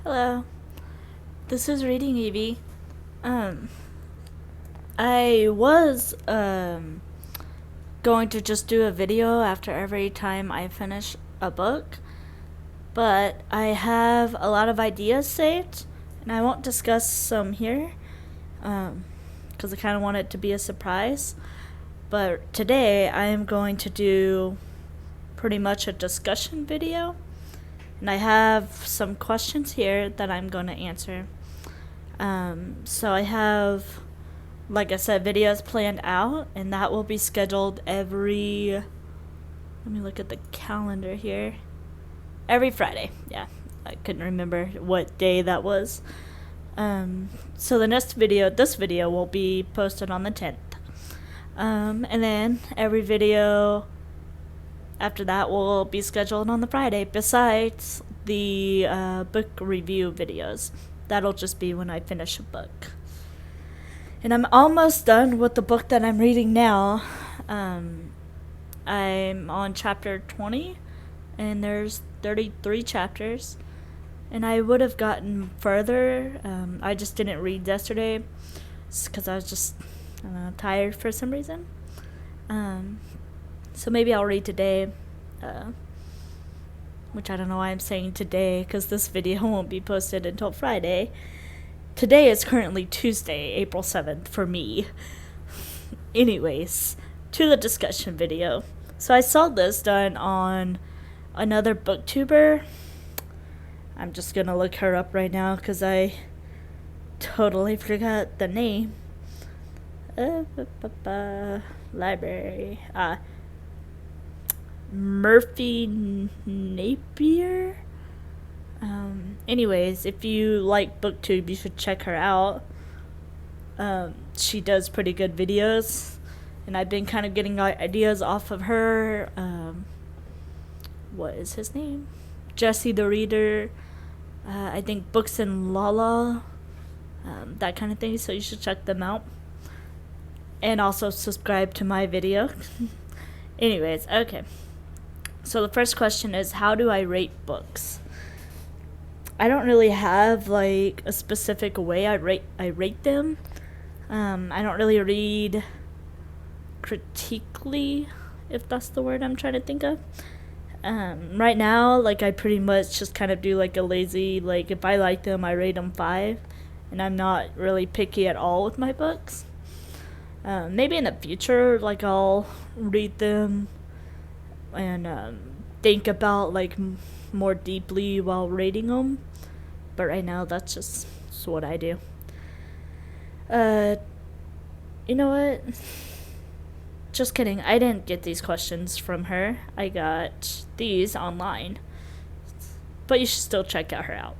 Hello, this is Reading Evie. Um, I was going to just do a video after every time I finish a book, but I have a lot of ideas saved, and I won't discuss some here, because I kind of want it to be a surprise. But today I am going to do pretty much a discussion video, and I have some questions here that I'm going to answer. So I have, like I said, videos planned out, and that will be scheduled every, let me look at the calendar here, every Friday. Yeah, I couldn't remember what day that was. So this video will be posted on the 10th. And then every video after that will be scheduled on the Friday, besides the book review videos. That'll just be when I finish a book. And I'm almost done with the book that I'm reading now. I'm on chapter 20, and there's 33 chapters. And I would have gotten further. I just didn't read yesterday because I was just tired for some reason. So maybe I'll read today, which I don't know why I'm saying today, because this video won't be posted until Friday. Today is currently Tuesday, April 7th for me. Anyways, to the discussion video. So I saw this done on another booktuber. I'm just going to look her up right now because I totally forgot the name. Library. Murphy Napier. Anyways, if you like booktube, you should check her out. She does pretty good videos, and I've been kind of getting ideas off of her. What is his name? Jesse the Reader. I think Books and Lala. That kind of thing, so you should check them out. And also subscribe to my video. Anyways, okay. So the first question is, how do I rate books? I don't really have like a specific way I rate them. I don't really read critically, if that's the word I'm trying to think of. Right now, like, I pretty much just kind of do like a lazy, like, if I like them, I rate them 5, and I'm not really picky at all with my books. Maybe in the future, like, I'll read them and think about like more deeply while rating them, but right now that's what I do. You know what, just kidding, I didn't get these questions from her. I got these online, but you should still check her out.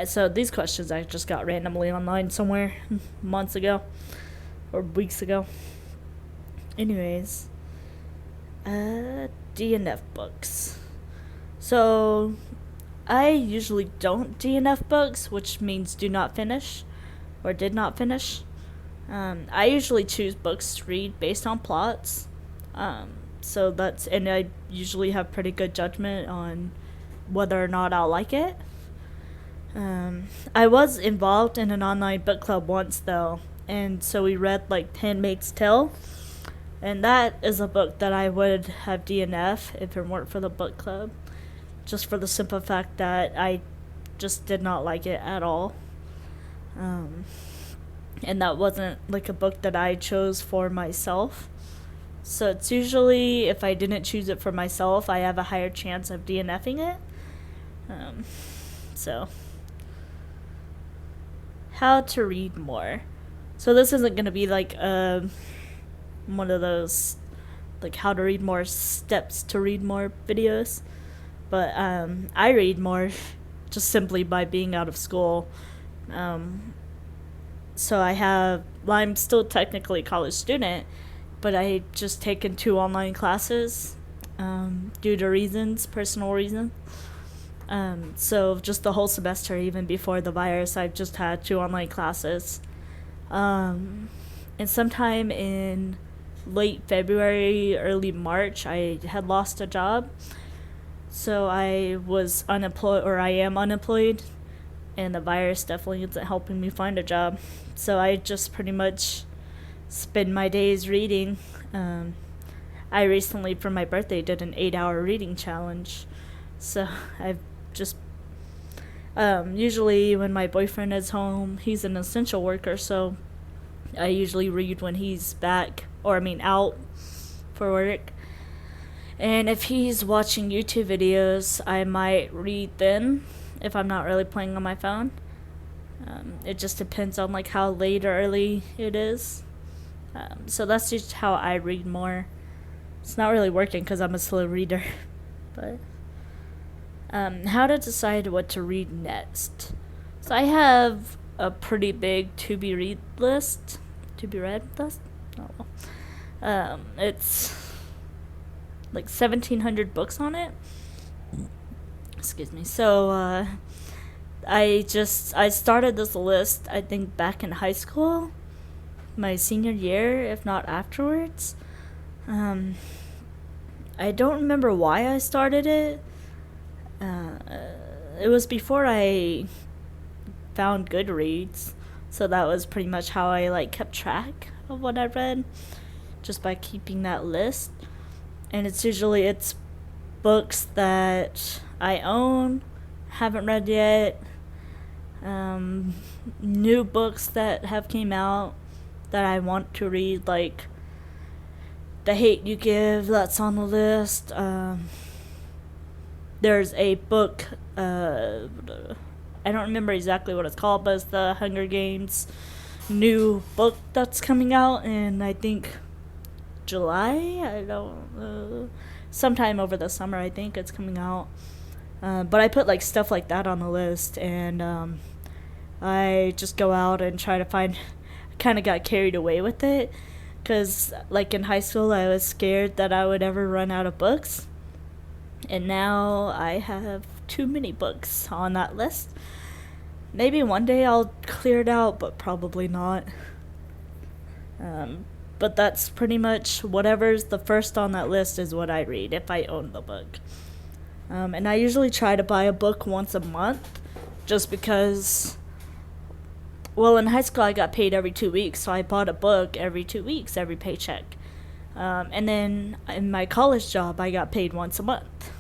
So these questions I just got randomly online somewhere months ago or weeks ago. Anyways, DNF books. So I usually don't DNF books, which means do not finish or did not finish. I usually choose books to read based on plots. And I usually have pretty good judgment on whether or not I'll like it. I was involved in an online book club once though, and so we read like Handmaid's Tale. And that is a book that I would have DNF if it weren't for the book club. Just for the simple fact that I just did not like it at all. And that wasn't like a book that I chose for myself. So it's usually, if I didn't choose it for myself, I have a higher chance of DNFing it. So, how to read more. So this isn't going to be like one of those like how to read more steps to read more videos, but I read more just simply by being out of school. So I'm still technically a college student, but I just taken 2 online classes due to personal reasons. So just the whole semester, even before the virus, I've just had 2 online classes. And sometime in late February, early March, I had lost a job. So I was unemployed, or I am unemployed and the virus definitely isn't helping me find a job. So I just pretty much spend my days reading. I recently, for my birthday, did an 8-hour reading challenge. So I've just usually when my boyfriend is home, he's an essential worker, so I usually read when he's back, or I mean out for work. And if he's watching YouTube videos, I might read then if I'm not really playing on my phone. It just depends on like how late or early it is. So that's just how I read more. It's not really working because I'm a slow reader. But how to decide what to read next. So I have a pretty big to be read list. To be read list? Oh. It's like 1,700 books on it. Excuse me. So I started this list I think back in high school, my senior year, if not afterwards. I don't remember why I started it. It was before I found Goodreads, so that was pretty much how I like kept track of what I read, just by keeping that list. And it's books that I own, haven't read yet, new books that have came out that I want to read, like The Hate You Give, that's on the list. There's a book, I don't remember exactly what it's called, but it's the Hunger Games new book that's coming out in, I think, July? I don't know. Sometime over the summer, I think it's coming out. But I put like stuff like that on the list, and I just go out and try to find. I kind of got carried away with it, because like in high school, I was scared that I would ever run out of books, and now I have too many books on that list. Maybe one day I'll clear it out, but probably not. But that's pretty much whatever's the first on that list is what I read if I own the book. And I usually try to buy a book once a month, just because, well, in high school I got paid every 2 weeks, so I bought a book every 2 weeks, every paycheck. And then in my college job I got paid once a month.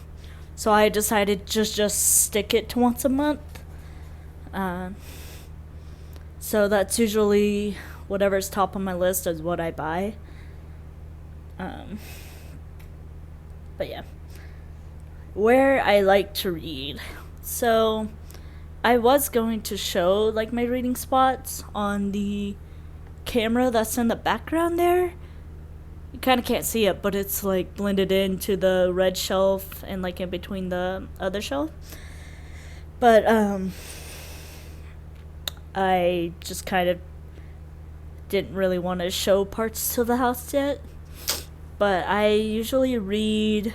So I decided just stick it to once a month. So that's usually whatever's top on my list is what I buy. But yeah. Where I like to read. So I was going to show like my reading spots on the camera that's in the background there. You kind of can't see it, but it's like blended into the red shelf and like in between the other shelf. But I just kind of didn't really want to show parts to the house yet. But I usually read,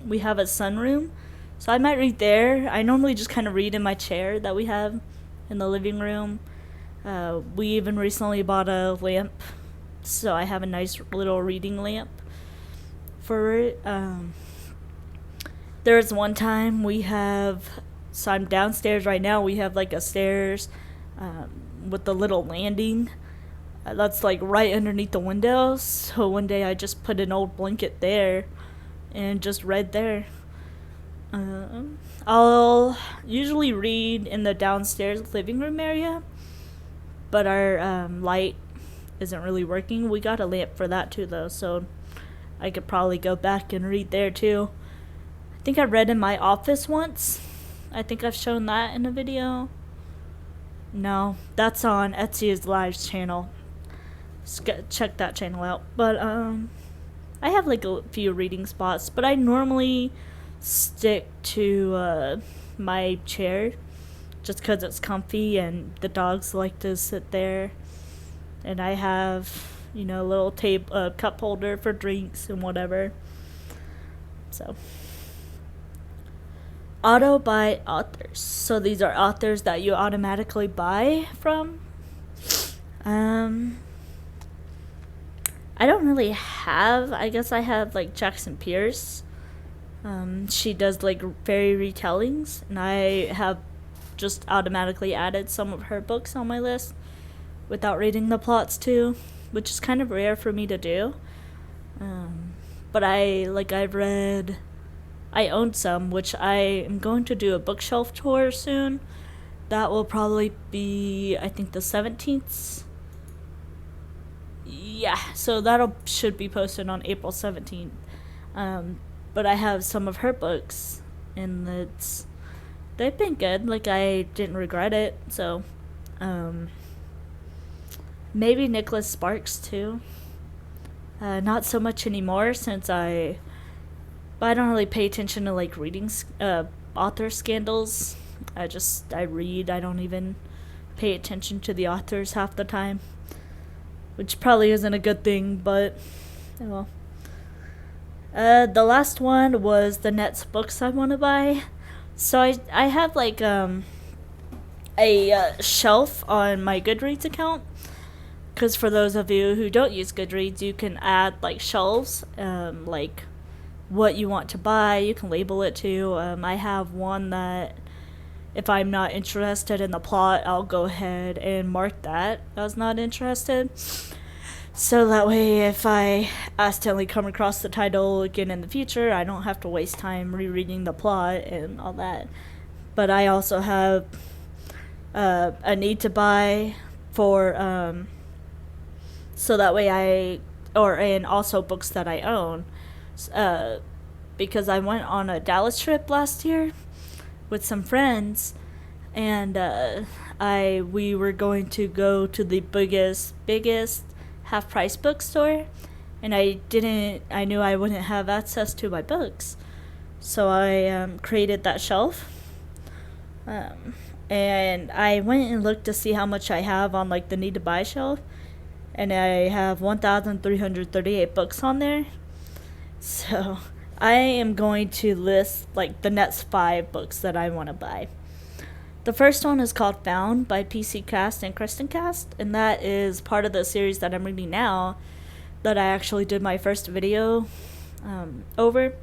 we have a sunroom, so I might read there. I normally just kind of read in my chair that we have in the living room. We even recently bought a lamp, so I have a nice little reading lamp for it. There's one time so I'm downstairs right now, we have like a stairs with the little landing that's like right underneath the windows. So one day I just put an old blanket there and just read there. I'll usually read in the downstairs living room area, but our light isn't really working. We got a lamp for that too though, so I could probably go back and read there too. I think I read in my office once. I think I've shown that in a video. No, that's on Etsy's Lives channel. Check that channel out. But I have like a few reading spots, but I normally stick to my chair just because it's comfy and the dogs like to sit there, and I have a little cup holder for drinks and whatever. So auto buy authors. So these are authors that you automatically buy from. I don't really have. I guess I have like Jackson Pierce. She does like fairy retellings, and I have just automatically added some of her books on my list without reading the plots too, which is kind of rare for me to do. But I owned some, which I am going to do a bookshelf tour soon. That will probably be, I think, the 17th. Yeah, so should be posted on April 17th. But I have some of her books, and they've been good. Like, I didn't regret it. So, maybe Nicholas Sparks too. Not so much anymore since but I don't really pay attention to like reading author scandals. I read. I don't even pay attention to the authors half the time, which probably isn't a good thing, but well. The last one was the next books I want to buy. So I have like a shelf on my Goodreads account. Because for those of you who don't use Goodreads, you can add like shelves, like what you want to buy. You can label it too. I have one that if I'm not interested in the plot, I'll go ahead and mark that as not interested. So that way, if I accidentally come across the title again in the future, I don't have to waste time rereading the plot and all that. But I also have a need to buy for, so that way and also books that I own. Because I went on a Dallas trip last year with some friends, and we were going to go to the biggest half-price bookstore, and I knew I wouldn't have access to my books, so I created that shelf, and I went and looked to see how much I have on like the need to buy shelf, and I have 1,338 books on there. So I am going to list like the next 5 books that I want to buy. The first one is called Found by PC Cast and Kristen Cast, and that is part of the series that I'm reading now that I actually did my first video over,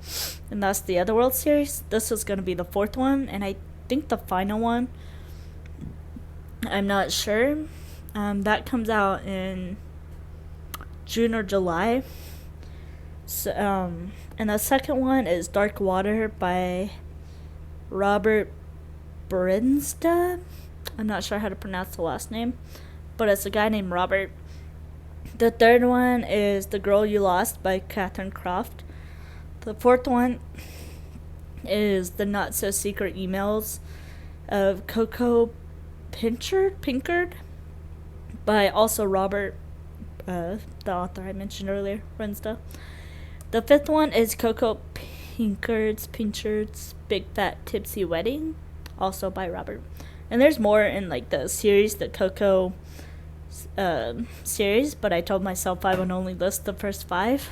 and that's the Otherworld series. This is going to be the 4th one, and I think the final one. I'm not sure. That comes out in June or July. So, and the second one is Dark Water by Robert Brinstad. I'm not sure how to pronounce the last name, but it's a guy named Robert. The third one is The Girl You Lost by Catherine Croft. The 4th one is The Not So Secret Emails of Coco Pinkard by also Robert, the author I mentioned earlier, Brinstad. The 5th one is Coco Pinkard's Big Fat Tipsy Wedding, also by Robert. And there's more in like the series, the Coco series, but I told myself I would only list the first 5.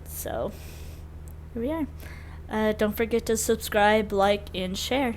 So here we are. Don't forget to subscribe, like, and share.